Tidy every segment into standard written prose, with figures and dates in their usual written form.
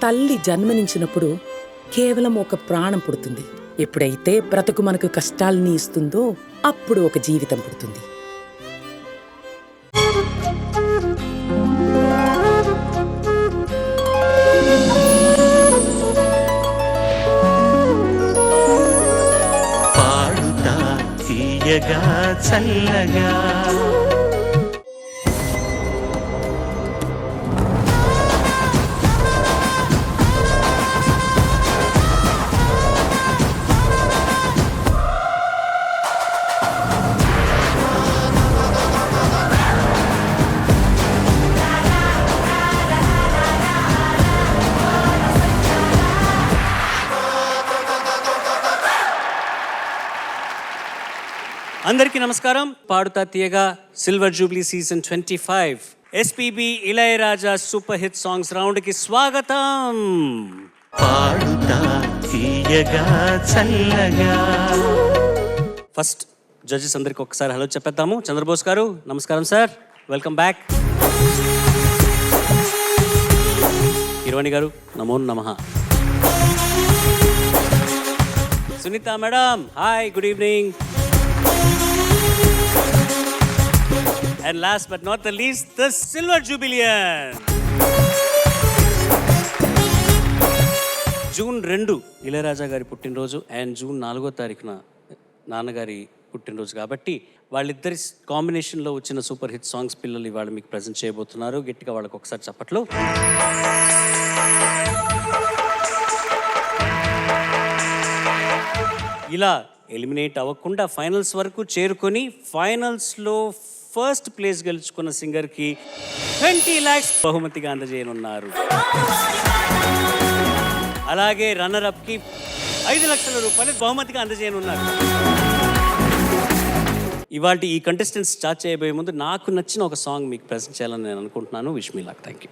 తల్లి జన్మనించినప్పుడు కేవలం ఒక ప్రాణం పుడుతుంది. ఎప్పుడైతే బ్రతుకు మనకు కష్టాల్ని ఇస్తుందో అప్పుడు ఒక జీవితం పుడుతుంది. పాడుతా తీయగా చల్లగా అందరికీ నమస్కారం. Paduta Theeyaga silver jubilee season 25 SPB Ilayaraja super hit songs రౌండ్కి స్వాగతం. పాడుతా తీయగా చల్లగా. ఫస్ట్ జడ్జెస్ అందరికి ఒకసారి హలో చెప్పేద్దాము. చంద్రబోస్ గారు నమస్కారం సార్, వెల్కమ్ బ్యాక్. కిరవాణి గారు నమో నమః. Sunitha madam hi, good evening. And last but not the least, the Silver Jubilean. June 2 Ilaiyaraaja గారి పుట్టినరోజు అండ్ జూన్ 4వ తారీఖున నాన్నగారి పుట్టినరోజు కాబట్టి వాళ్ళిద్దరి కాంబినేషన్లో వచ్చిన సూపర్ హిట్ సాంగ్స్ పిల్లలు ఇవాళ మీకు ప్రజెంట్ చేయబోతున్నారు. గట్టిగా వాళ్ళకి ఒకసారి చప్పట్లు. ఇలా ఎలిమినేట్ అవ్వకుండా ఫైనల్స్ వరకు చేరుకొని ఫైనల్స్లో ఫస్ట్ ప్లేస్ గెలుచుకున్న సింగర్కి 20 lakhs బహుమతిగా అందజేయనున్నారు. అలాగే రన్నర్అప్కి 5 లక్షల రూపాయలు బహుమతిగా అందజేయనున్నారు. ఇవాళ ఈ కంటెస్టెంట్స్ స్టార్ట్ చేయబోయే ముందు నాకు నచ్చిన ఒక సాంగ్ మీకు ప్రెజెంట్ చేయాలని నేను అనుకుంటున్నాను. Wish me luck. Thank you.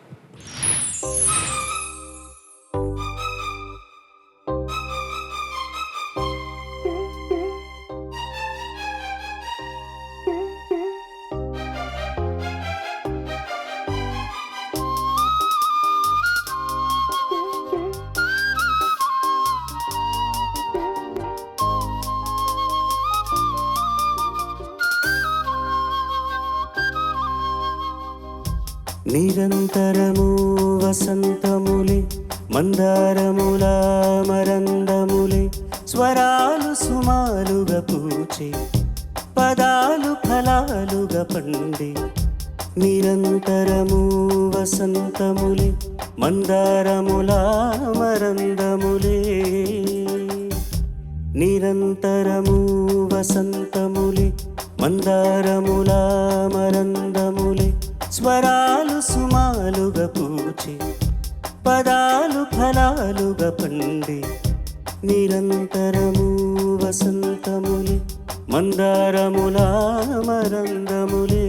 నిరంతరము వసంతములే మందారముల మరందములే స్వరాలు సుమాలుగా పూచే పదాలు ఫలాలుగా పండే. నిరంతరము వసంతములే మందారముల మరందములే. నిరంతరము వసంతములే మందారముల మరందములే స్వరాలు సుమాలుగా పూచే పదాలు ఫలాలుగా పండే. నిరంతరము వసంతములే మందారముల మరందములే.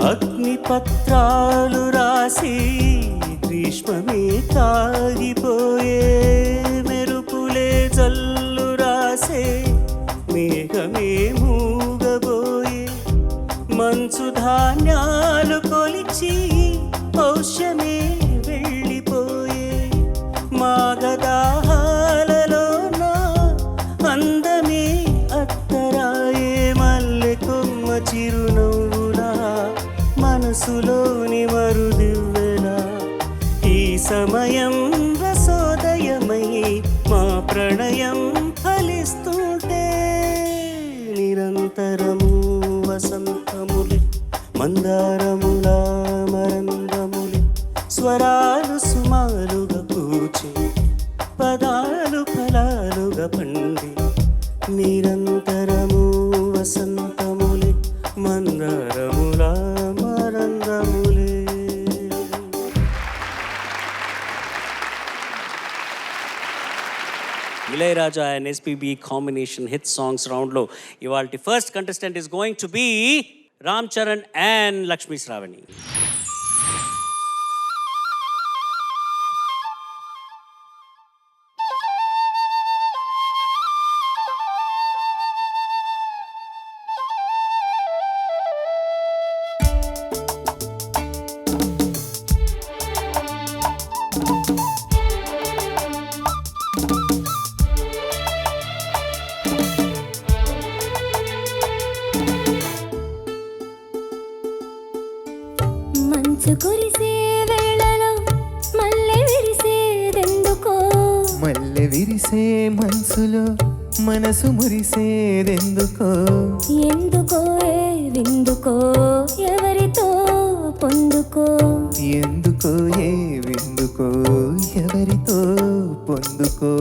అగ్నిపత్రాలు రాసి గ్రీష్మమే తాగిపోయే మెరుపులే జల్లు రాసే మేఘమే మూగబోయే. మంచు ధాన్యాలు కొలిచి పౌష్యమే వెళ్ళిపోయే. మాగదాహాలలో నా అందమే అత్తరాయే. మల్లె కొమ్మ చిరునవ్వులా మనసులోని మరుదివ్వెలా. ఈ సమయం రసోదయమై మా ప్రణయం ఫలిస్తుంటే. నిరంతరము వసంతములే మందారముల మరందములే స్వరాలు సుమాలుగా పూచే పదాలు ఫలాలుగా పండి. నిరంతరము వసంతములే మందారముల Ilayaraja and SPB combination hit songs రౌండ్లో ఇవాళ first contestant is going to be Ram Charan and Lakshmi Sravani. మంచు కురిసే వేళలో మల్లె విరిసేదెందుకో, మల్లె విరిసే మనసులో మనసు మురిసేదెందుకో, ఎందుకో ఏ విందుకో ఎవరితో పొందుకో, ఎందుకో ఏ విందుకో ఎవరితో పొందుకో.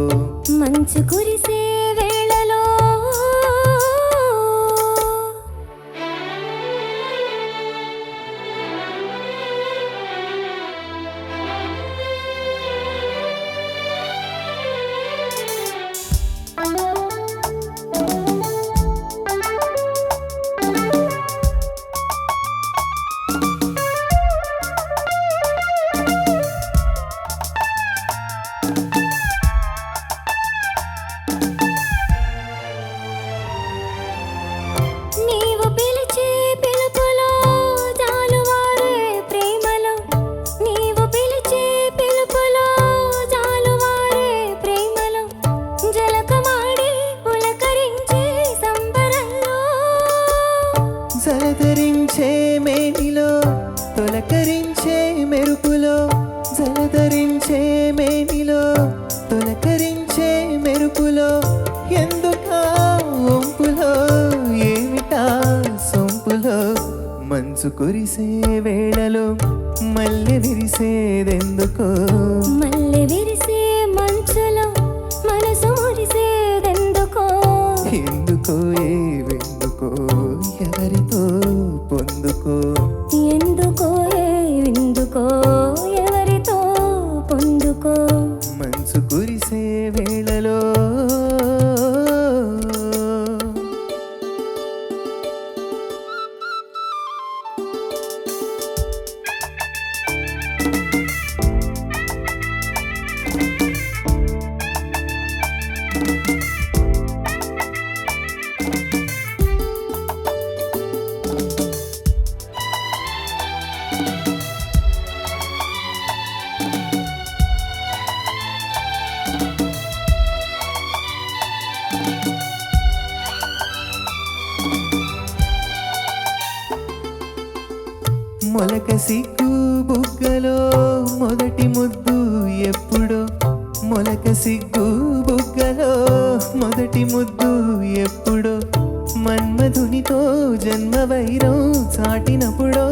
మంచు కురిసే వేళలో నీవు పిలిచే పిలుపులో జాలువారే ప్రేమలో, నీవు పిలిచే పిలుపులో జాలువారే ప్రేమలో, జలకమాడి పులకరించే సంబరంలో, జలధరించే మేనిలో తొలకరించే మెరుపులో, జలధరించే మేనిలో తొలకరించే మెరుపులో, ఎందుకా ఒంపులో ఏమిటా సొంపులో. మంచు కురిసే వేళలో మల్లె విరిసేదెందుకో, మల్లె విరిసే మంచులో మనసు మురిసేదెందుకో, ఎందుకో ఏ విందుకో ఎవరితో పొందుకో. ఎందుకో ఏ విందుకో ఎవరితో పొందుకో. మంచు కురిసే వేళలో మొలక సిగ్గు బుగ్గలో మొదటి ముద్దు ఎప్పుడో, మొలక సిగ్గు బుగ్గలో మొదటి ముద్దు ఎప్పుడో, మన్మధునితో జన్మ వైరం చాటినప్పుడో,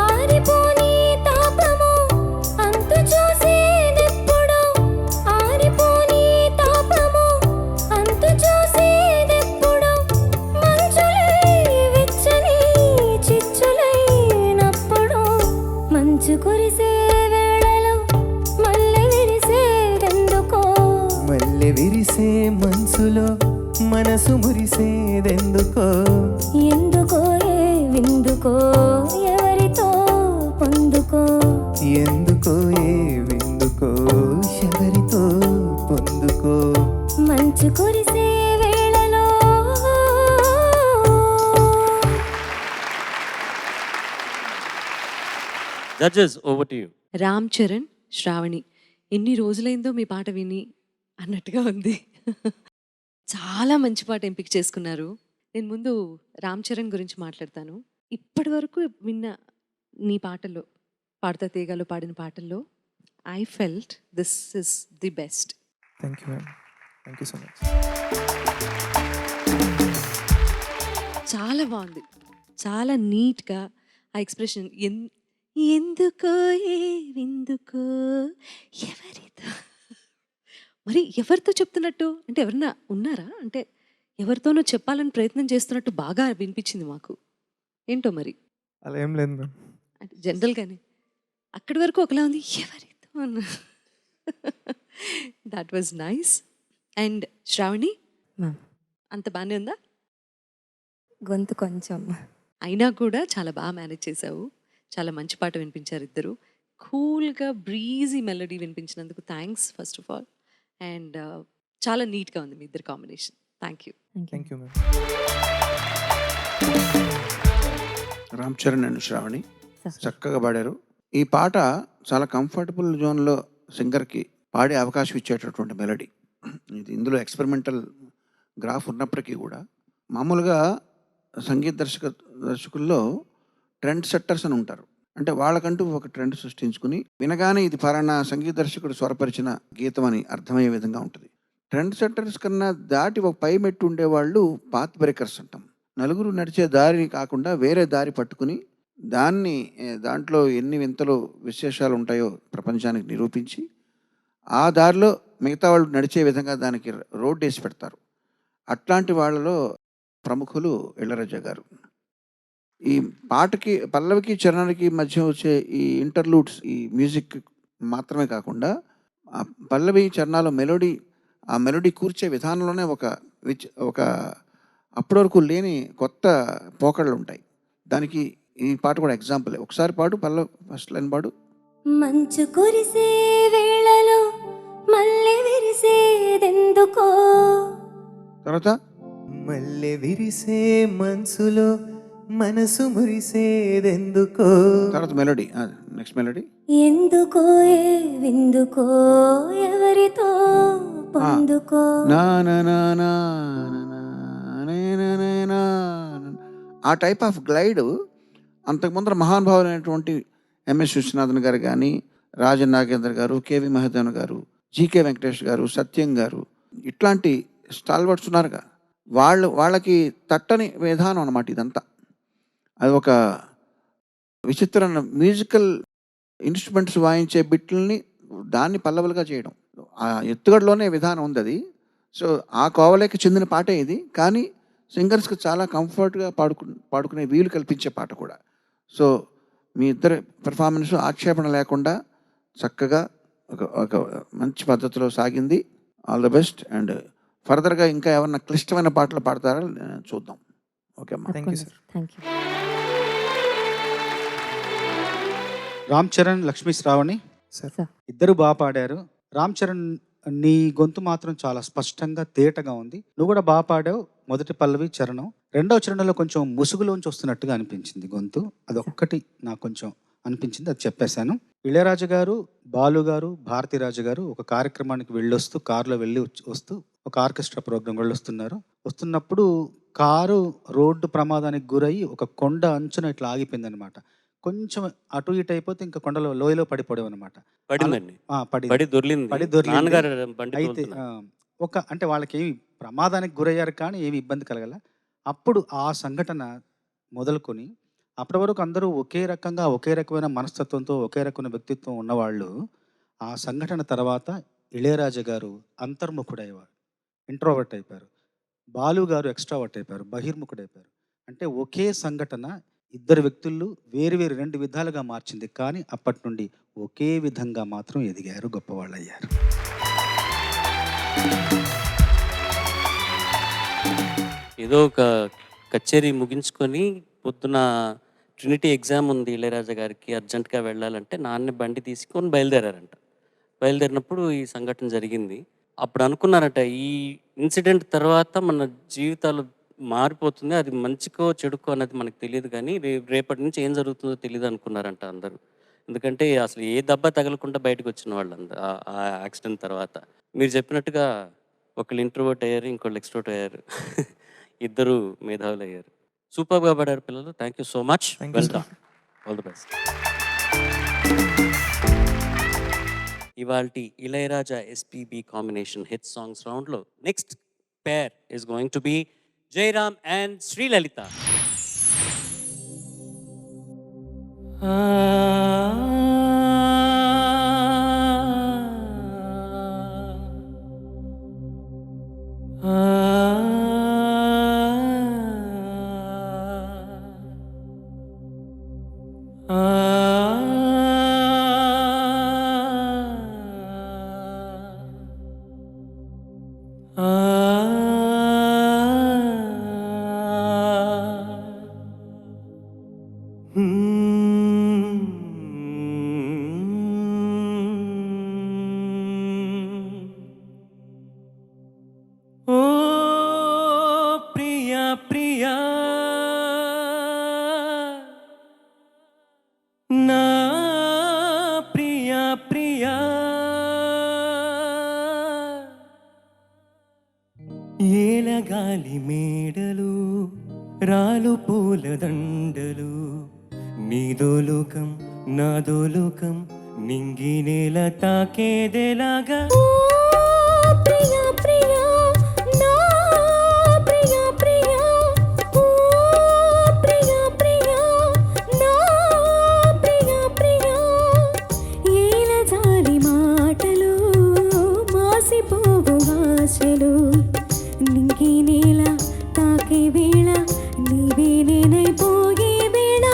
ఆరిపోని తాపము అంతు చూసేదెప్పుడో, ఆరిపోని తాపము అంతు చూసేదెప్పుడో, మంచులై వెచ్చని చిచ్చులైనప్పుడు, మంచు కురిసే వేళలో మల్లె విరిసేదెందుకో, మల్లె విరిసే మనసులో మనసు మురిసేదెందుకో, ఎందుకో ఏ విందుకో ఎవరితో పొందుకో, ఎందుకో ఏ విందుకో ఎవరితో పొందుకో. మంచు కురిసే వేళలో. Judges over to you. Ram Charan, Sravani, ఎన్ని రోజులైందో మీ పాట విని అన్నట్టుగా ఉంది. చాలా మంచి పాట ఎంపిక చేసుకున్నారు. నేను ముందు రామ్ చరణ్ గురించి మాట్లాడతాను. ఇప్పటి వరకు విన్న నీ పాటల్లో, పాడతా తీగలో పాడిన పాటల్లో I felt this is the best. Thank you ma'am, thank you so much. చాలా బాగుంది, చాలా నీట్గా ఆ ఎక్స్ప్రెషన్. ఎందుకో ఏ విందుకో ఎవరితో, మరి ఎవరితో చెప్తున్నట్టు అంటే ఎవరన్నా ఉన్నారా, అంటే ఎవరితోనో చెప్పాలని ప్రయత్నం చేస్తున్నట్టు బాగా వినిపించింది మాకు. ఏంటో మరి అలా ఏం లేదు మ్యామ్. అంటే జనరల్గానే అక్కడి వరకు ఒకలా ఉంది, ఎవరితో అన్న that was nice. And Sravani, ma'am అంత బాగానే ఉందా? గొంతు కొంచెం అయినా కూడా చాలా బాగా మేనేజ్ చేసావు. చాలా మంచి పాట వినిపించారు ఇద్దరు. కూల్గా బ్రీజీ మెలోడీ వినిపించినందుకు thanks first of all. And చాలా నీట్గా ఉంది మీ ఇద్దరు combination. Thank you. Thank you ma'am. Ram Charan and Sravani sir. చక్కగా పాడారు. ఈ పాట చాలా కంఫర్టబుల్ జోన్లో సింగర్కి పాడే అవకాశం ఇచ్చేటటువంటి మెలడీ. ఇది ఇందులో ఎక్స్పెరిమెంటల్ గ్రాఫ్ ఉన్నప్పటికీ కూడా మామూలుగా సంగీత దర్శకుల్లో ట్రెండ్ సెట్టర్స్ అని ఉంటారు. అంటే వాళ్ళకంటూ ఒక ట్రెండ్ సృష్టించుకుని వినగానే ఇది ఫలానా సంగీత దర్శకుడు స్వరపరిచిన గీతం అని అర్థమయ్యే విధంగా ఉంటుంది. ట్రెండ్ సెట్టర్స్ కన్నా దాటి ఒక పై మెట్టు ఉండేవాళ్ళు పాత్ బ్రేకర్స్ అంటాం. నలుగురు నడిచే దారిని కాకుండా వేరే దారి పట్టుకుని దాంట్లో ఎన్ని వింతలు విశేషాలు ఉంటాయో ప్రపంచానికి నిరూపించి ఆ దారిలో మిగతా వాళ్ళు నడిచే విధంగా దానికి రోడ్ వేసి పెడతారు. అట్లాంటి వాళ్ళలో ప్రముఖులు ఇళయరాజా గారు. ఈ పాటకి పల్లవికి చరణానికి మధ్య వచ్చే ఈ ఇంటర్లూడ్స్, ఈ మ్యూజిక్ మాత్రమే కాకుండా ఆ పల్లవి చరణాల మెలోడీ, ఆ మెలోడీ కూర్చే విధానంలోనే ఒక అప్పటి వరకు లేని కొత్త పోకళ్ళు ఉంటాయి. దానికి ఈ పాట కూడా ఎగ్జాంపుల్. ఒకసారి పాడు పల్లవి, ఫస్ట్ లైన్ పాడు. మంచు కురిసే వేళలో మల్లె విరిసేదెందుకో, తర్వాత మల్లె విరిసే మనసులో మనసు మురిసేదెందుకో. తర్వాత మెలోడీ, నెక్స్ట్ మెలోడీ. ఎందుకో ఏ విందుకో, ఎవరితో పొందుకో. నా నా నా నా నా నే నే నే నా. ఆ టైప్ ఆఫ్ గ్లైడ్ అంతకుముందర మహానుభావులైనటువంటి ఎంఎస్ విశ్వనాథన్ గారు కానీ, రాజన్ నాగేంద్ర గారు, కేవి మహదేవన్ గారు, జీకే వెంకటేష్ గారు, సత్యం గారు, ఇట్లాంటి స్టాల్వర్డ్స్ ఉన్నారుగా, వాళ్ళకి తట్టని విధానం అన్నమాట ఇదంతా. అది ఒక విచిత్రమైన మ్యూజికల్ ఇన్స్ట్రుమెంట్స్ వాయించే బిట్లని దాన్ని పల్లవులుగా చేయడం, ఆ ఎత్తుగడలోనే విధానం ఉంది అది. సో ఆ కోవలేకి చెందిన పాటే ఇది. కానీ సింగర్స్కి చాలా కంఫర్ట్గా పాడుకునే వీలు కల్పించే పాట కూడా. సో మీ ఇద్దరి పెర్ఫార్మెన్స్ ఆక్షేపణ లేకుండా చక్కగా ఒక మంచి పద్ధతిలో సాగింది. All the best. అండ్ ఫర్దర్గా ఇంకా ఏమన్నా క్లిష్టమైన పాటలు పాడతారా చూద్దాం. ఓకే అమ్మా. Thank you sir. Thank you. Ram Charan, Lakshmi Sravani sir. Sir. ఇద్దరు బాగా పాడారు. రామ్ చరణ్, నీ గొంతు మాత్రం చాలా స్పష్టంగా తేటగా ఉంది. నువ్వు కూడా బాగా పాడావు. మొదటి పల్లవి చరణం, రెండవ చరణంలో కొంచెం ముసుగులోంచి వస్తున్నట్టుగా అనిపించింది గొంతు. అదొక్కటి నాకు కొంచెం అనిపించింది, అది చెప్పేశాను. ఇళయరాజా గారు, బాలు గారు, భారతీరాజు గారు ఒక కార్యక్రమానికి వెళ్ళొస్తూ కారులో వస్తూ ఒక ఆర్కెస్ట్రా ప్రోగ్రాం వెళ్ళొస్తున్నారు. వస్తున్నప్పుడు కారు రోడ్డు ప్రమాదానికి గురయ్యి ఒక కొండ అంచున ఇట్లా ఆగిపోయింది అనమాట. కొంచెం అటు ఇటు అయిపోతే ఇంకా కొండలో లోయలో పడిపోయావు అనమాట. పడిందండి, పడి పడి దొర్లింది. పడి దొర్లింది. నాన్నగారు బండి అయితే తోలుతున్నారు. అంటే వాళ్ళకి ఏమి ప్రమాదానికి గురయ్యారు కానీ ఏమి ఇబ్బంది కలగల. అప్పుడు ఆ సంఘటన మొదలుకొని అప్పటి వరకు అందరూ ఒకే రకమైన మనస్తత్వంతో, ఒకే రకమైన వ్యక్తిత్వం ఉన్నవాళ్ళు ఆ సంఘటన తర్వాత ఇళయరాజా గారు అంతర్ముఖుడయ్యేవారు, ఇంట్రోవర్ట్ అయిపోయారు. బాలు గారు ఎక్స్ట్రావర్ట్ అయిపోయారు, బహిర్ముఖుడైపోయారు. అంటే ఒకే సంఘటన ఇద్దరు వ్యక్తులు వేరు రెండు విధాలుగా మార్చింది. కానీ అప్పటి నుండి ఒకే విధంగా మాత్రం ఎదిగారు, గొప్పవాళ్ళు అయ్యారు. ఏదో ఒక కచేరీ ముగించుకొని పొద్దున ట్రినిటీ ఎగ్జామ్ ఉంది ఇళయరాజా గారికి, అర్జెంట్గా వెళ్ళాలంటే నాన్న బండి తీసుకొని బయలుదేరారంట. బయలుదేరినప్పుడు ఈ సంఘటన జరిగింది. అప్పుడు అనుకున్నారట, ఈ ఇన్సిడెంట్ తర్వాత మన జీవితాలు మారిపోతుంది, అది మంచికో చెడుకో అనేది మనకు తెలియదు, కానీ రేపటి నుంచి ఏం జరుగుతుందో తెలియదు అనుకున్నారంట అందరూ. ఎందుకంటే అసలు ఏ దెబ్బ తగలకుండా బయటకు వచ్చిన వాళ్ళందరూ ఆ యాక్సిడెంట్ తర్వాత. మీరు చెప్పినట్టుగా ఒకళ్ళు ఇంట్రోవర్ట్ అయ్యారు, ఇంకోళ్ళు ఎక్స్ట్రోవర్ట్ అయ్యారు. ఇద్దరు మేధావులు అయ్యారు. సూపర్గా పడారు పిల్లలు. Thank you so much. Thank you, welcome. All the best. ఇవాల్టి Ilayaraja SPB combination hit songs రౌండ్లో next pair is going to be Jayaram and Srilalitha. ఓ ప్రియా ప్రియా నా ప్రియా ప్రియా ఏలగాలి మేడలు రాలు పూల దండలు నీదో లోకం నాదో లోకం నింగి నేల తాకేదేలాగా ప్రియా ప్రియా నా ప్రియా ప్రియా ఓ ప్రియా ప్రియా నా ప్రియా ప్రియా ఏల జాలి మాటలు మాసిపోవు ఆశలు నింగి నేల తాకే వేళ నీవే నేనైపోయే వేళ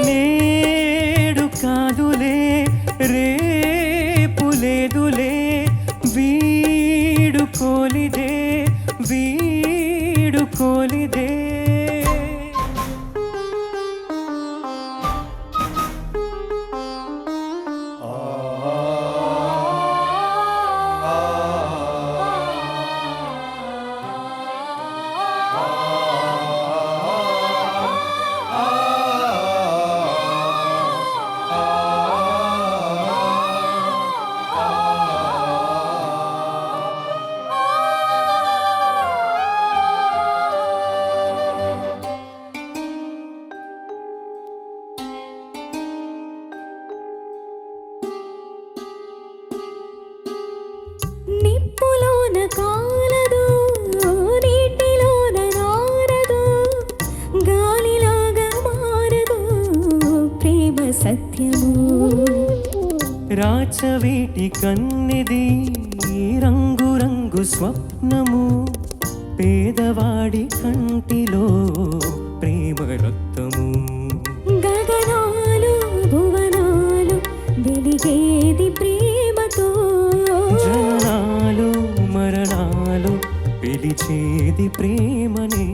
నేడు కాదులే రేపు లేదులే వీడుకోలిదే వీడుకోలిదే నిప్పులోన కాలదు నీటిలోన నారదు గాలిలాగా మారదు ప్రేమ సత్యము రాచవీటి కన్నిది రంగు రంగు స్వప్నము పేదవాడి కంటిలో ప్రేమ రక్తము గగనాలు భువనాలు వెలిగేది ప్రేమతో జనాలు మరణాలు పిలిచేది ప్రేమనే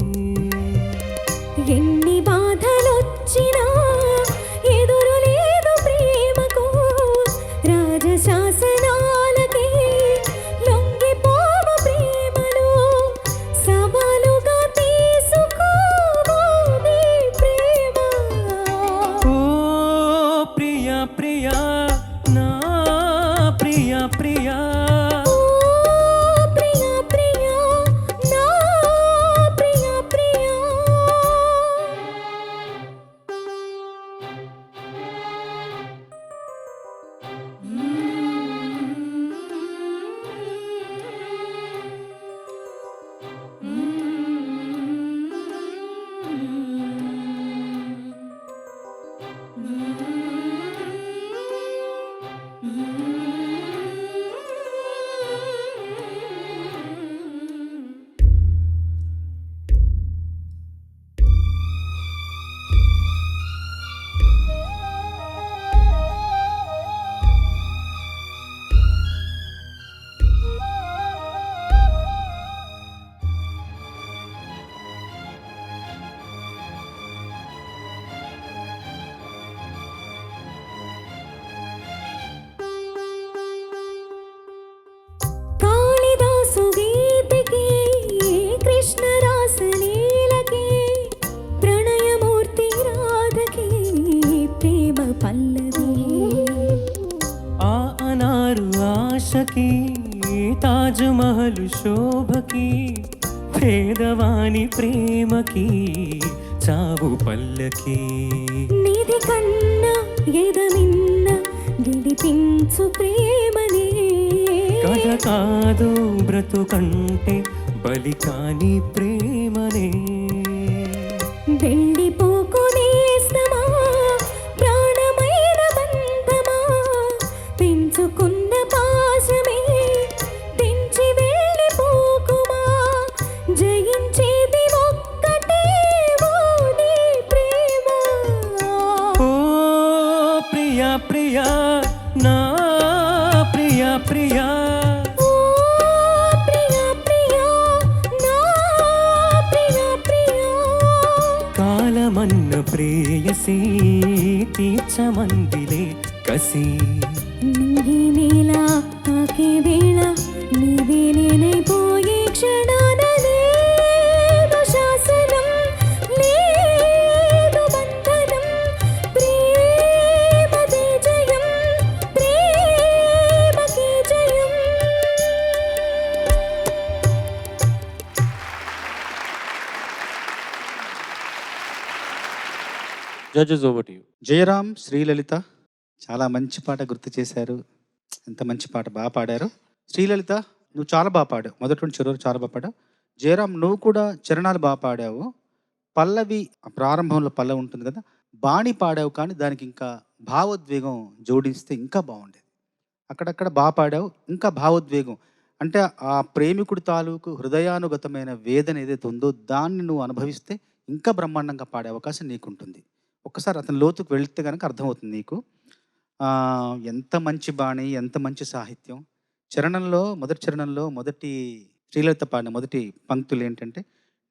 ఎన్ని బాధలొచ్చినా ఎదురు లేదు ప్రేమకు రాజశాసనాలకి లొంగిపోవు ప్రేమలు సవాలుగా తీసుకోబోది ప్రేమ ఓ ప్రియా ప్రియా నా ప్రియా ప్రియా ఓ ప్రియా ప్రియా నా ప్రియా ప్రియా కాళిదాసు గీతికి కృష్ణ రాసలీలకి ప్రణయమూర్తి రాధకి ప్రేమ పల్లవి ఆ అనారు ఆశకి తాజ్ మహల్ శోభకి పేదవాని ప్రేమకి చావు పల్లకి నిధి కన్నా ఎదమిన్న గెలిపించు ప్రేమనే కథ కాదు బ్రతుకంటే బలి కాని ప్రేమనే వెళ్ళిపోకునేస్తమా ప్రాణమైన బంధమా పెంచుకున్న పాశమే తెంచి వెళ్ళిపోకుమా జయించేది ఒక్కటే ఓ నీ ప్రేమ ఓ ప్రియా ప్రియా నా ప్రియా ప్రియా ఓ ప్రియా ప్రియా నా ప్రియా ప్రియా కాలమన్న ప్రేయసి తీర్చమందిలే కసి. నింగి నేల తాకే వేళ నీవే నేనైపోయే క్షణాన లేదు శాసనం, లేదు బంధనం, ప్రేమదే జయం, ప్రేమకే జయం. Judges over to you. Jayaram, Sri Lalitha చాలా మంచి పాట గుర్తు చేశారు. ఎంత మంచి పాట, బాగా పాడారు. శ్రీలలిత నువ్వు చాలా బాగా పాడావు, మొదటి నుండి చివరి వరకు చాలా బాగా పాడావు. జయరాం నువ్వు కూడా చరణాలు బాగా పాడావు. పల్లవి ప్రారంభంలో పల్లవి ఉంటుంది కదా, బాణి పాడావు, కానీ దానికి ఇంకా భావోద్వేగం జోడిస్తే ఇంకా బాగుండేది. అక్కడక్కడ బాగా పాడావు, ఇంకా భావోద్వేగం అంటే ఆ ప్రేమికుడి తాలూకు హృదయానుగతమైన వేదన ఏదైతే ఉందో దాన్ని నువ్వు అనుభవిస్తే ఇంకా బ్రహ్మాండంగా పాడే అవకాశం నీకుంటుంది. ఒక్కసారి అతని లోతుకు వెళితే కనుక అర్థమవుతుంది నీకు. ఎంత మంచి బాణి, ఎంత మంచి సాహిత్యం. మొదటి చరణంలో మొదటి శ్రీలలిత పాడిన మొదటి పంక్తులు ఏంటంటే,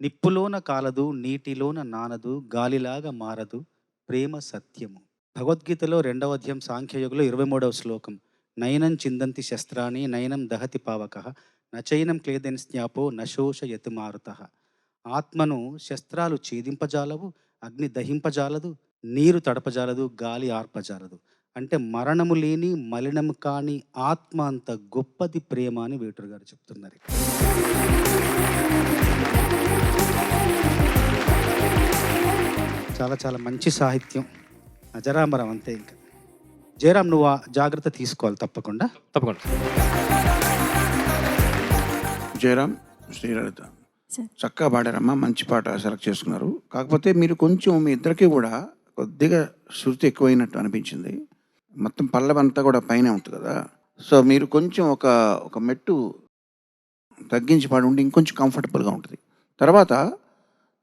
నిప్పులోన కాలదు నీటిలోన నానదు గాలిలాగా మారదు ప్రేమ సత్యము. భగవద్గీతలో 2వ అధ్యాయం సాంఖ్యయోగంలో 23వ శ్లోకం, నయనం చిందంతి శస్త్రాన్ని నయనం దహతి పావక నచైనం క్లేదెన్ స్న్యాపో నశోష యతి మారుత. ఆత్మను శస్త్రాలు ఛేదింపజాలవు, అగ్ని దహింపజాలదు, నీరు తడపజాలదు, గాలి ఆర్పజాలదు. అంటే మరణము లేని మలినము కాని ఆత్మ అంత గొప్పది ప్రేమ అని వేటూరు గారు చెప్తున్నారు. చాలా చాలా మంచి సాహిత్యం, అజరామరం అంతే. ఇంకా జయరాం నువ్వు ఆ జాగ్రత్త తీసుకోవాలి తప్పకుండా. తప్పకుండా. జయరాం, శ్రీలలిత సార్. చక్కగా పాడారమ్మా, మంచి పాట సెలెక్ట్ చేసుకున్నారు. కాకపోతే మీరు కొంచెం మీ ఇద్దరికి కూడా కొద్దిగా శృతి ఎక్కువైనట్టు అనిపించింది. మొత్తం పల్లవి అంతా కూడా పైనే ఉంటుంది కదా, సో మీరు కొంచెం ఒక మెట్టు తగ్గించి పాడి ఉండి ఇంకొంచెం కంఫర్టబుల్గా ఉంటుంది. తర్వాత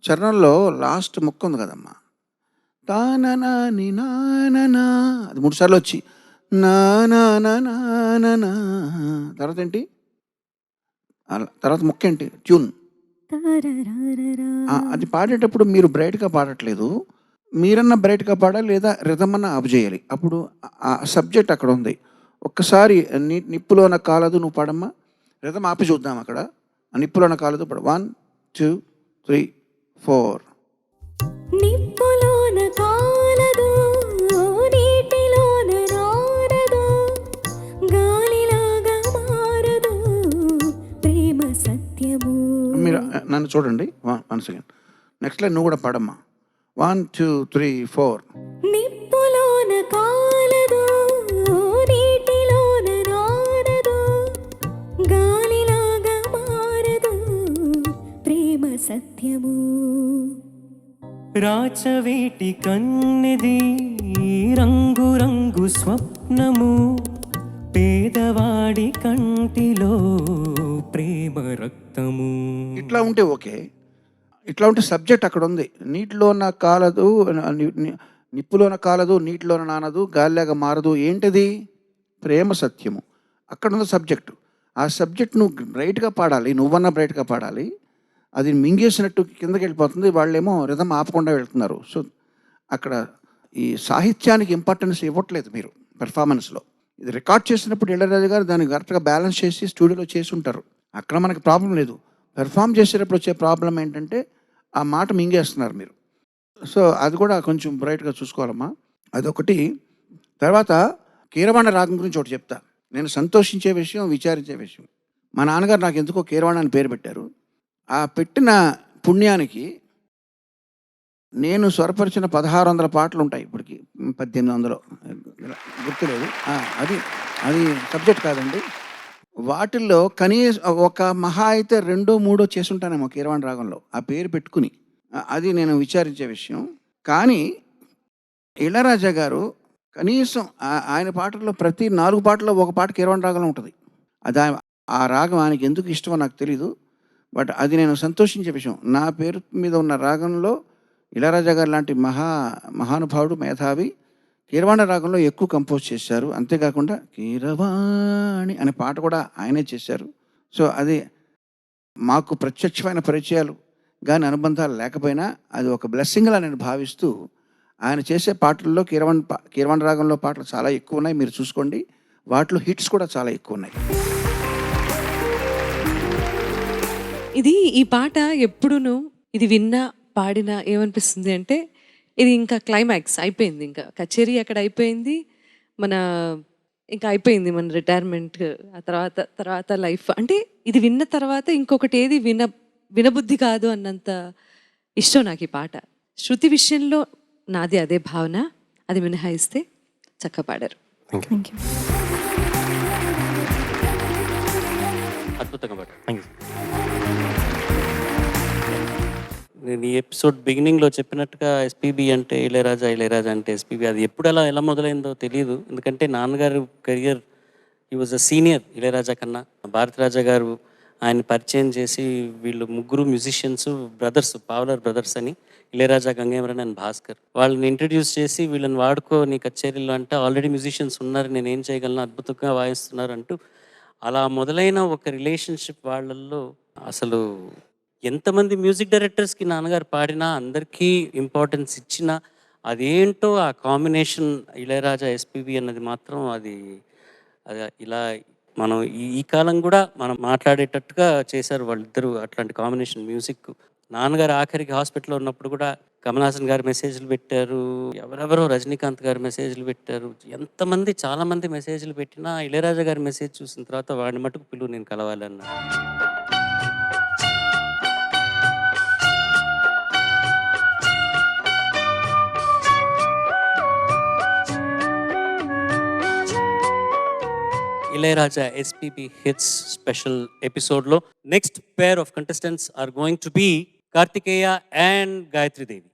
చరణంలో లాస్ట్ ముక్క ఉంది కదమ్మా, తాననా ని నాననా, అది 3 సార్లు వచ్చి నానా, తర్వాత ఏంటి, తర్వాత ముక్క ఏంటి, ట్యూన్. అది పాడేటప్పుడు మీరు బ్రైట్గా పాడట్లేదు, మీరన్నా బ్రైట్గా పాడాలి లేదా రిథమ్ అన్నా ఆఫ్ చేయాలి. అప్పుడు ఆ సబ్జెక్ట్ అక్కడ ఉంది. ఒక్కసారి నిప్పులోన కాలదు నువ్వు పాడమ్మా, రిథమ్ ఆపి చూద్దాం. అక్కడ నిప్పులోన కాలదు పాడు. 1 2 3 4. నిప్పులోన కాలదు నీటిలోన నారదు గాలిలాగా మారదు ప్రేమ సత్యము. మీరు నన్ను చూడండి, 1 సెకండ్. నెక్స్ట్ లైన్ నువ్వు కూడా పాడమ్మా. 1 2 3 4. నిప్పులోన కాలదు నీటిలోన నారదు గాలిలాగా మారదు ప్రేమ సత్యము. రాచవేటి కన్నెది రంగు రంగు స్వప్నము, పేదవాడి కంటిలో ప్రేమ రక్తము. ఇట్లా ఉంటే ఓకే, ఇట్లా ఉంటే సబ్జెక్ట్ అక్కడ ఉంది. నీటిలోన కాలదు, నిప్పులోన కాలదు, నీటిలోన నానదు, గాలిలాగా మారదు. ఏంటిది, ప్రేమ సత్యము. అక్కడ ఉంది సబ్జెక్టు. ఆ సబ్జెక్ట్ నువ్వు బ్రైట్గా పాడాలి, నువ్వన్నా బ్రైట్గా పాడాలి. అది మింగేసినట్టు కిందకి వెళ్ళిపోతుంది, వాళ్ళేమో రిథమ్ ఆపకుండా వెళ్తున్నారు. సో అక్కడ ఈ సాహిత్యానికి ఇంపార్టెన్స్ ఇవ్వట్లేదు మీరు పెర్ఫార్మెన్స్లో. ఇది రికార్డ్ చేసినప్పుడు ఇళయరాజా గారు దాన్ని కరెక్ట్గా బ్యాలెన్స్ చేసి స్టూడియోలో చేసి ఉంటారు. అక్కడ మనకి ప్రాబ్లం లేదు. పెర్ఫామ్ చేసేటప్పుడు వచ్చే ప్రాబ్లం ఏంటంటే ఆ మాట మింగేస్తున్నారు మీరు. సో అది కూడా కొంచెం బ్రైట్గా చూసుకోవాలమ్మా, అదొకటి. తర్వాత కీరవాణ రాగం గురించి ఒకటి చెప్తా. నేను సంతోషించే విషయం, విచారించే విషయం. మా నాన్నగారు నాకు ఎందుకో కీరవాణ అని పేరు పెట్టారు. ఆ పెట్టిన పుణ్యానికి నేను స్వరపరిచిన 1600 పాటలు ఉంటాయి, ఇప్పటికి 1800 గుర్తులేదు. అది సబ్జెక్ట్ కాదండి. వాటిల్లో కనీసం ఒక మహా అయితే 2 3 చేసి ఉంటానేమో కీరవాణ రాగంలో ఆ పేరు పెట్టుకుని. అది నేను విచారించే విషయం. కానీ ఇళయరాజా గారు కనీసం ఆయన పాటల్లో ప్రతి 4 పాటల్లో ఒక పాట కీరవాణ రాగంలో ఉంటుంది. అది ఆ రాగం ఆయనకి ఎందుకు ఇష్టమో నాకు తెలీదు, బట్ అది నేను సంతోషించే విషయం. నా పేరు మీద ఉన్న రాగంలో ఇళయరాజా గారు లాంటి మహానుభావుడు, మేధావి కీరవాణ రాగంలో ఎక్కువ కంపోజ్ చేశారు. అంతేకాకుండా కీరవాణి అనే పాట కూడా ఆయనే చేశారు. సో అది మాకు ప్రత్యక్షమైన పరిచయాలు కానీ అనుబంధాలు లేకపోయినా అది ఒక బ్లెస్సింగ్లా నేను భావిస్తూ ఆయన చేసే పాటల్లో కీరవాణి రాగంలో పాటలు చాలా ఎక్కువ ఉన్నాయి, మీరు చూసుకోండి. వాటిలో హిట్స్ కూడా చాలా ఎక్కువ ఉన్నాయి. ఈ పాట ఎప్పుడును ఇది విన్నా పాడినా ఏమనిపిస్తుంది అంటే ఇది ఇంకా క్లైమాక్స్ అయిపోయింది, ఇంకా కచేరీ అక్కడ అయిపోయింది, ఇంకా అయిపోయింది మన రిటైర్మెంట్, ఆ తర్వాత లైఫ్. అంటే ఇది విన్న తర్వాత ఇంకొకటి ఏది వినబుద్ధి కాదు అన్నంత ఇష్టం నాకు ఈ పాట. శృతి విషయంలో నాది అదే భావన, అది మినహాయిస్తే చక్కగా పాడారు. Thank you. అద్భుతంగా పాడారు. నేను ఈ ఎపిసోడ్ బిగినింగ్లో చెప్పినట్టుగా ఎస్పీబీ అంటే ఇళయరాజా, ఇళయరాజా అంటే ఎస్పీబీ, అది ఎప్పుడు ఎలా మొదలైందో తెలియదు. ఎందుకంటే నాన్నగారు కెరియర్ ఈ వాజ్ అ సీనియర్ ఇళయరాజా కన్నా. భారతిరాజా గారు ఆయన పరిచయం చేసి వీళ్ళు ముగ్గురు మ్యూజిషియన్స్, బ్రదర్స్, పావలర్ బ్రదర్స్ అని, ఇళయరాజా, గంగేమరన్ అండ్ భాస్కర్, వాళ్ళని ఇంట్రడ్యూస్ చేసి వీళ్ళని వాడుకో నీ కచేరీలో అంటే ఆల్రెడీ మ్యూజిషియన్స్ ఉన్నారు, నేను ఏం చేయగలను, అద్భుతంగా వాయిస్తున్నారు అంటూ అలా మొదలైన ఒక రిలేషన్షిప్ వాళ్ళల్లో అసలు ఎంతమంది మ్యూజిక్ డైరెక్టర్స్కి నాన్నగారు పాడినా అందరికీ ఇంపార్టెన్స్ ఇచ్చినా అదేంటో ఆ కాంబినేషన్ ఇళయరాజా ఎస్పీబీ అన్నది మాత్రం అది ఇలా మనం ఈ కాలం కూడా మనం మాట్లాడేటట్టుగా చేశారు వాళ్ళిద్దరూ. అట్లాంటి కాంబినేషన్ మ్యూజిక్. నాన్నగారు ఆఖరికి హాస్పిటల్లో ఉన్నప్పుడు కూడా కమల్ హాసన్ గారు మెసేజ్లు పెట్టారు, ఎవరెవరో రజనీకాంత్ గారు మెసేజ్లు పెట్టారు, ఎంతమంది చాలామంది మెసేజ్లు పెట్టినా ఇళయరాజా గారి మెసేజ్ చూసిన తర్వాత వాడిని మటుకు పిలువు, నేను కలవాలన్నా. Ilayaraja SPB Hits special episode lo next pair of contestants are going to be Kartikeya and Gayatri Devi.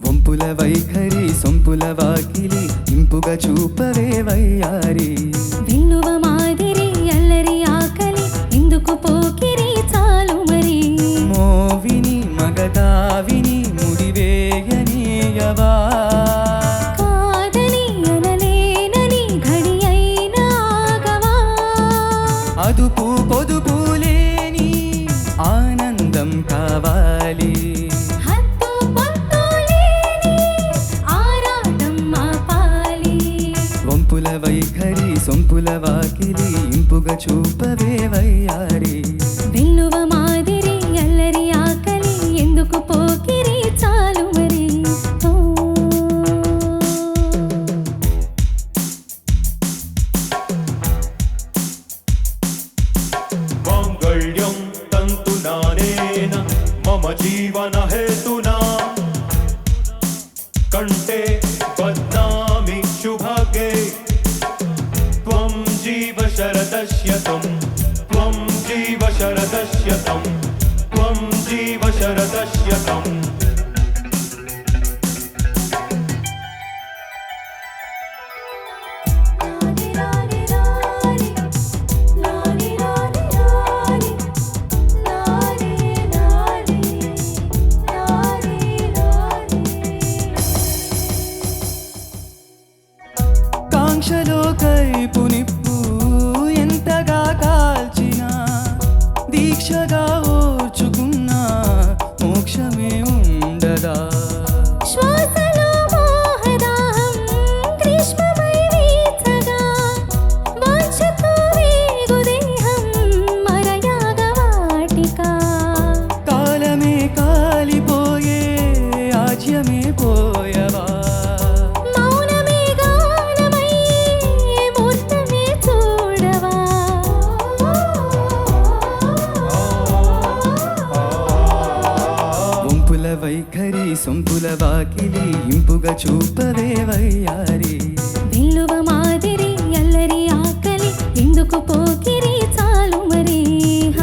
వంపుల వైఖరి సొంపుల వాకిలి ఇంపుగా చూపవే వయ్యారి, విన్నువ మాదిరి అల్లరి ఆకలి ఎందుకు పోకిరి చాలు మరి, మోవిని మగతావిని ముడివేయనీయవా, కాదని అనలేనని ఘడి అయినా ఆగవా, అదుపు పొదుపు లేని ఆనందం కావాలి, హద్దు పొద్దు లేని ఆరాటం ఆపాలి, వంపుల వైఖరి సొంపుల వాకిలి ఇంపుగా చూపవే వయ్యారి, విన్నువ మాదిరి అల్లరి ఆకలి ఎందుకు పోకిరి చాలు మరి. ఓ మాంగళ్యం తంతునానేన మమ జీవన హేతునా కంటే బద్నామి శుభగే త్వం జీవ శరదశ్యతం త్వం జీవ శరదశ్యతం త్వం జీవ శరదశ్యతం. లాలి లాలి లాలి లాలి లాలి లాలి లాలి లాలి లాలి. కాంక్షలో కైపు నిప్పు ఎంతగా కాల్చినా దీక్షగా ఓర్చుకున్నా మోక్షమే ఉండదా, శ్వాసలో మోహదాహం గ్రీష్మమై వీచగా వాంఛతో వేగు దేహం మరయాగవాటికా, కాలమే కాలిపోయే ఆజ్యమే పోయవా, మౌనమే గానమై మూర్తమే చూడవా, వంపుల వైఖరి సొంపుల వాకిలి ఇంపుగా చూపవే వయ్యారి, విల్లువ మాదిరి అల్లరి ఆకలి ఎందుకు పోకిరి చాలు మరి. హ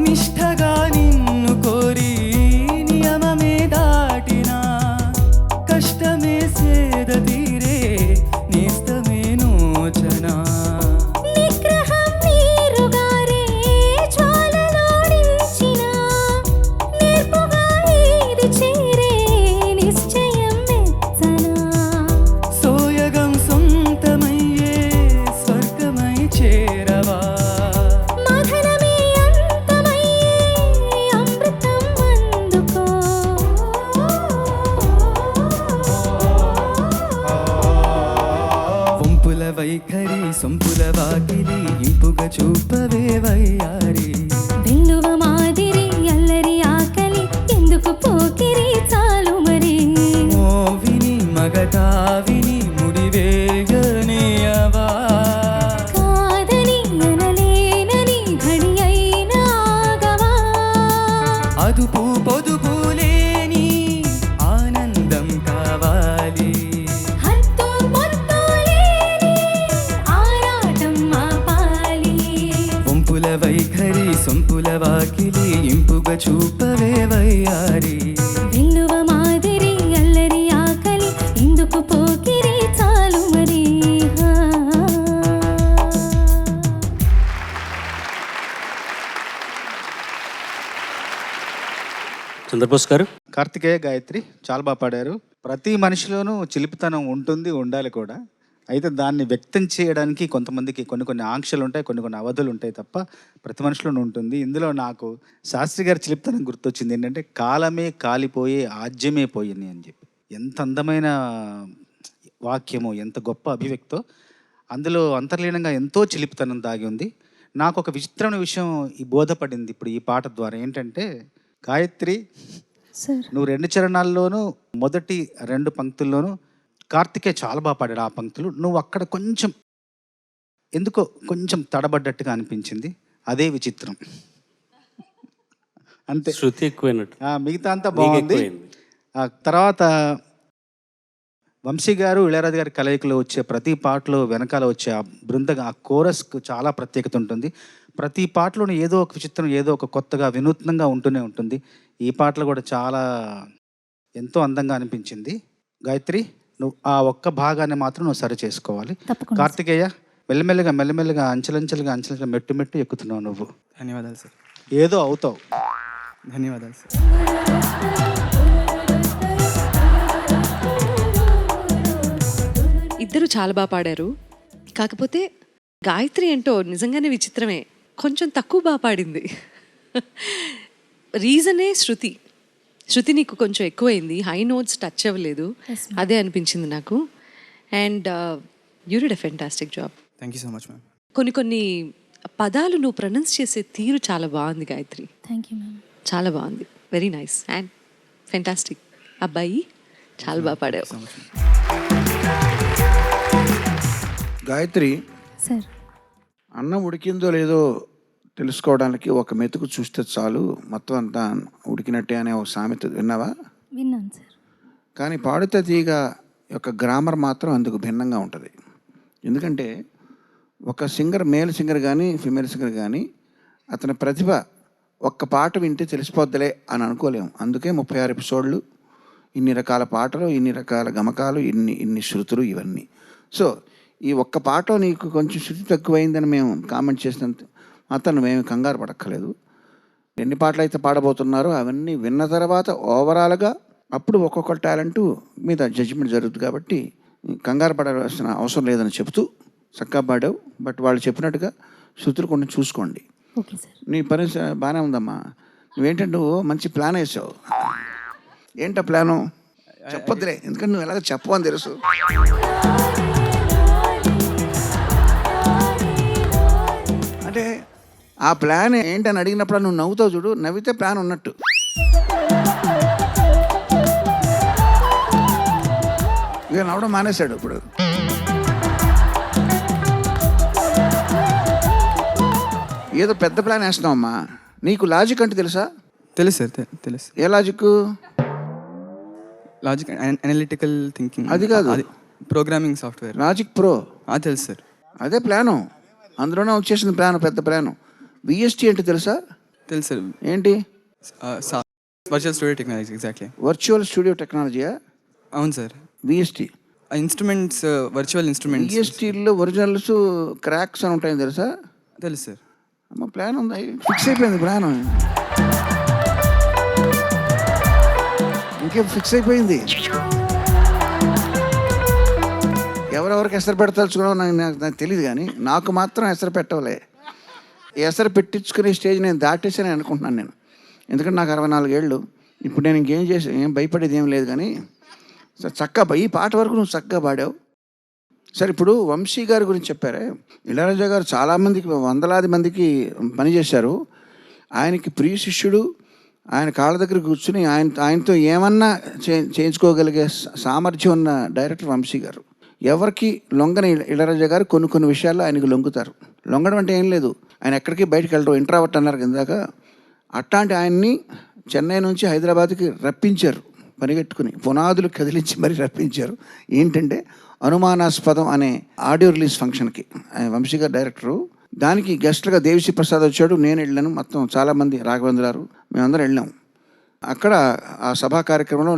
నిష్ఠగా నిన్ను కోరి నియమమే దాటినా కష్టమే సేద తీరే నేస్తమే నోచనా నిగ్రహం నీరుగారే జ్వాలలోడించిన నేర్పుగా ఏది చేరే నిశ్చయం మెచ్చనా సోయగం సొంతమయ్యే స్వర్గమై చేరవా మధనమే అంతమయ్యే అమృతం అందుకో వంపుల వైఖరి సొంపుల వాకిలి ఇంపుగా చూపవే వయ్యారి వెల్లువ మాదిరి అల్లరి ఆకలి ఎందుకు పోకిరి చాలు మరి మోవిని మగతావిని ముడివేగనియవా కాదని అనలేనని ఘడి అయినా ఆగవా అదుపు పొదుపు లేని ఆనందం కావాలి హత్తు పొత్తు లేని ఆరాటం ఆపాలి వంపుల వైఖరి సొంపుల వాకిలి ఇంపుగా చూపవే వయ్యారి వెల్లువ మాదిరి అల్లరి ఆకలి ఎందుకు పోకిరి చాలు మరి చంద్రబోస్ గారు. కార్తికేయ, గాయత్రి చాలా బాగా పాడారు. ప్రతి మనిషిలోనూ చిలిపితనం ఉంటుంది, ఉండాలి కూడా. అయితే దాన్ని వ్యక్తం చేయడానికి కొంతమందికి కొన్ని ఆంక్షలు ఉంటాయి, కొన్ని అవధులు ఉంటాయి తప్ప ప్రతి మనిషిలోనూ ఉంటుంది. ఇందులో నాకు శాస్త్రి గారి చిలిపితనం గుర్తొచ్చింది. ఏంటంటే కాలమే కాలిపోయే ఆజ్యమే పోయింది అని చెప్పి. ఎంత అందమైన వాక్యమో, ఎంత గొప్ప అభివ్యక్తో. అందులో అంతర్లీనంగా ఎంతో చిలిపితనం దాగి ఉంది. నాకు ఒక విచిత్రమైన విషయం ఈ బోధపడింది ఇప్పుడు ఈ పాట ద్వారా. ఏంటంటే గాయత్రి, సార్ నువ్వు 2 చరణాల్లోనూ మొదటి 2 పంక్తుల్లోనూ కార్తికేయ చాలా బాగా పాడాడు ఆ పంక్తులు. నువ్వు అక్కడ కొంచెం తడబడ్డట్టుగా అనిపించింది. అదే విచిత్రం. అంతే. శృతి ఎక్కువైనట్టు. మిగతా అంతా బాగుంది. తర్వాత వంశీ గారు, ఇళయరాజు గారి కలయికలో వచ్చే ప్రతి పాటలో వెనకాల వచ్చే ఆ ఆ కోరస్కు చాలా ప్రత్యేకత ఉంటుంది. ప్రతి పాటలోనూ ఏదో ఒక విచిత్రం, ఏదో ఒక కొత్తగా వినూత్నంగా ఉంటూనే ఉంటుంది. ఈ పాటలు కూడా చాలా ఎంతో అందంగా అనిపించింది. గాయత్రి, నువ్వు ఆ ఒక్క భాగాన్ని మాత్రం నువ్వు సరి చేసుకోవాలి. తప్పకుండా కార్తికేయ, మెల్లమెల్లగా అంచెలంచెలుగా మెట్టు ఎక్కుతున్నావు నువ్వు. ధన్యవాదాలు సార్. ఏదో అవుతావు. ధన్యవాదాలు సార్. ఇద్దరు చాలా బాగా పాడారు. కాకపోతే గాయత్రి ఏంటో నిజంగానే విచిత్రమే, కొంచెం తక్కువ బాగా పాడింది. రీజనే శృతి నీకు కొంచెం ఎక్కువైంది, హై నోట్స్ టచ్ అవ్వలేదు, అదే అనిపించింది నాకు. And you did a fantastic job. Thank you so much ma'am. కొన్ని పదాలు నువ్వు ప్రొనౌన్స్ చేసే తీరు చాలా బాగుంది గాయత్రి. Thank you ma'am. చాలా బాగుంది, వెరీ నైస్ అండ్ ఫెంటాస్టిక్. అబ్బాయి చాలా బాగా పాడావు. గాయత్రి, సార్ అన్నం ఉడికిందో లేదో తెలుసుకోవడానికి ఒక మెతుకు చూస్తే చాలు, మొత్తం అంతా ఉడికినట్టే అనే ఒక సామెత విన్నావా? విన్నాను సార్. కానీ పాడుతా తీగ యొక్క గ్రామర్ మాత్రం అందుకు భిన్నంగా ఉంటుంది. ఎందుకంటే ఒక సింగర్, మేల్ సింగర్ కానీ ఫిమేల్ సింగర్ కానీ అతని ప్రతిభ ఒక్క పాట వింటే తెలిసిపోద్దులే అని అనుకోలేము. అందుకే 36 ఎపిసోడ్లు, ఇన్ని రకాల పాటలు, ఇన్ని రకాల గమకాలు, ఇన్ని శృతులు, ఇవన్నీ. సో ఈ ఒక్క పాటలో నీకు కొంచెం శృతి తక్కువైందని మేము కామెంట్ చేసినంత మాత్రం మేము కంగారు పడక్కలేదు. ఎన్ని పాటలు అయితే పాడబోతున్నారో అవన్నీ విన్న తర్వాత ఓవరాల్గా అప్పుడు ఒక్కొక్క టాలెంటు మీద జడ్జిమెంట్ జరుగుతుంది. కాబట్టి కంగారు పడాల్సిన అవసరం లేదని చెప్తూ చక్కగా పాడావు. బట్ వాళ్ళు చెప్పినట్టుగా శృతులు కొన్ని చూసుకోండి. Okay sir. నీ పని బాగానే ఉందమ్మా. నువ్వేంటంటే నువ్వు మంచి ప్లాన్ వేసావు. ఏంటా ప్లాను? చెప్పొద్దులే, ఎందుకంటే నువ్వు ఎలాగ చెప్పవని తెలుసు. అంటే ఆ ప్లాన్ ఏంటని అడిగినప్పుడు నువ్వు నవ్వుతావు చూడు, నవ్వితే ప్లాన్ ఉన్నట్టు. ఇక నవ్వడం మానేశాడు ఇప్పుడు. ఏదో పెద్ద ప్లాన్ వేస్తున్నావమ్మా. నీకు లాజిక్ అంటే తెలుసా? తెలుసు సార్, తెలుసు. ఏ లాజిక్? Logic analytical thinking. అది కాదు, ప్రోగ్రామింగ్ సాఫ్ట్వేర్. Logic pro. తెలుసు సార్. అదే ప్లాను, అందులోనే వచ్చేసింది ప్లాను, పెద్ద ప్లాను. విఎస్టీ అంటే తెలుసా? తెలుసు సార్. ఏంటి? Virtual studio technology. Exactly. Virtual studio టెక్నాలజీయా? అవును sir. VST instruments, virtual instruments. విఎస్టీలో ఒరిజినల్స్, క్రాక్స్ అని ఉంటాయని తెలుసా? తెలుసు సార్. అమ్మ ప్లాన్ ఉంది, ఫిక్స్ అయిపోయింది ప్లాన్. ఇంకేం ఫిక్స్ అయిపోయింది. ఎవరెవరికి ఎసరు పెడతలుచుకున్నావు నాకు తెలియదు, కానీ నాకు మాత్రం ఎసరు పెట్టవలే. ఎసరు పెట్టించుకునే స్టేజ్ నేను దాటేసానని అనుకుంటున్నాను నేను. ఎందుకంటే నాకు 64 ఏళ్ళు. ఇప్పుడు నేను ఇంకేం చేసి ఏం భయపడేది ఏం లేదు. కానీ చక్కగా ఈ పాట వరకు నువ్వు చక్కగా పాడావు. సరే, ఇప్పుడు వంశీ గారి గురించి చెప్పారే. ఇళయరాజా గారు చాలామందికి, వందలాది మందికి పనిచేశారు. ఆయనకి ప్రియ శిష్యుడు. ఆయన కాళ్ళ దగ్గర కూర్చుని ఆయనతో ఏమన్నా చేయించుకోగలిగే సామర్థ్యం ఉన్న డైరెక్టర్ వంశీ గారు. ఎవరికి లొంగని ఇళయరాజా గారు కొన్ని విషయాల్లో ఆయనకు లొంగుతారు. లొంగడం అంటే ఏం లేదు, ఆయన ఎక్కడికి బయటకు వెళ్ళడం, ఇంట్రావర్ట్ అన్నారు కిందాక. అట్లాంటి ఆయన్ని చెన్నై నుంచి హైదరాబాద్కి రప్పించారు, పరిగెట్టుకుని పునాదులు కదిలించి మరీ రప్పించారు. ఏంటంటే అనుమానాస్పదం అనే ఆడియో రిలీజ్ ఫంక్షన్కి ఆయన వంశీ గారు డైరెక్టరు. దానికి గెస్ట్లుగా దేవిశ్రీ ప్రసాద్ వచ్చాడు, నేను వెళ్ళాను, మొత్తం చాలామంది, రాఘవేంద్ర గారు, మేమందరం వెళ్ళాం. అక్కడ ఆ సభా కార్యక్రమంలో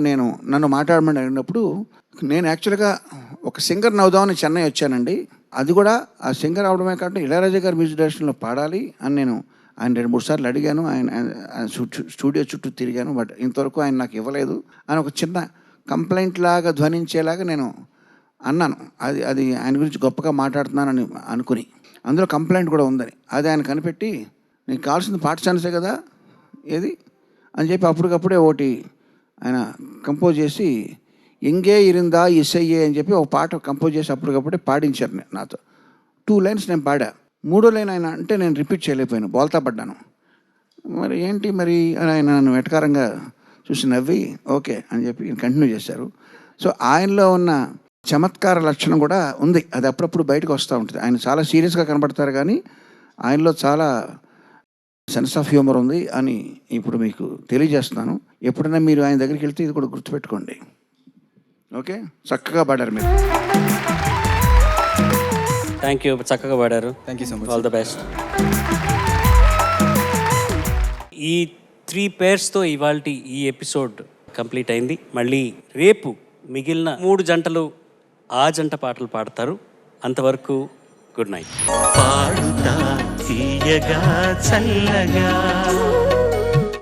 నన్ను మాట్లాడమని అడిగినప్పుడు నేను యాక్చువల్గా ఒక సింగర్ నవ్వుదామని చెన్నై వచ్చానండి. అది కూడా ఆ సింగర్ అవడమే కాకుండా ఇళయరాజా గారి మ్యూజిక్ డైరెక్షన్లో పాడాలి అని నేను ఆయన 2-3 సార్లు అడిగాను. ఆయన స్టూడియో చుట్టూ తిరిగాను, బట్ ఇంతవరకు ఆయన నాకు ఇవ్వలేదు అని ఒక చిన్న కంప్లైంట్ లాగా ధ్వనించేలాగా నేను అన్నాను. అది ఆయన గురించి గొప్పగా మాట్లాడుతున్నానని అనుకుని, అందులో కంప్లైంట్ కూడా ఉందని. అది ఆయన కనిపెట్టి, నీకు కావాల్సింది పాట ఛాన్సే కదా ఏది అని చెప్పి అప్పటికప్పుడే ఒకటి ఆయన కంపోజ్ చేసి, ఎంగే ఇరిందా ఇసయ్యే అని చెప్పి ఒక పాట కంపోజ్ చేసి అప్పటికప్పుడే పాడించారు నాతో. 2 లైన్స్ నేను పాడా. 3వ లైన్ ఆయన అంటే నేను రిపీట్ చేయలేకపోయాను, బోల్తా పడ్డాను. మరి ఏంటి మరి అని ఆయన నన్ను వెటకారంగా చూసి నవ్వి ఓకే అని చెప్పి కంటిన్యూ చేశారు. సో ఆయనలో ఉన్న చమత్కార లక్షణం కూడా ఉంది, అది అప్పుడప్పుడు బయటకు వస్తూ ఉంటుంది. ఆయన చాలా సీరియస్గా కనబడతారు, కానీ ఆయనలో చాలా సెన్స్ ఆఫ్ హ్యూమర్ ఉంది అని ఇప్పుడు మీకు తెలియజేస్తున్నాను. ఎప్పుడైనా మీరు ఆయన దగ్గరికి వెళ్తే ఇది కూడా గుర్తుపెట్టుకోండి. ఓకే, చక్కగా పాడారు మీరు. థ్యాంక్ యూ, చక్కగా పాడారు. Thank you so much. All the best. ఈ 3 పేర్స్తో ఇవాల్టి ఈ ఎపిసోడ్ కంప్లీట్ అయింది. మళ్ళీ రేపు మిగిలిన 3 జంటలు ఆ జంట పాటలు పాడతారు. అంతవరకు గుడ్ నైట్. పాడుతా తీయగా చల్లగా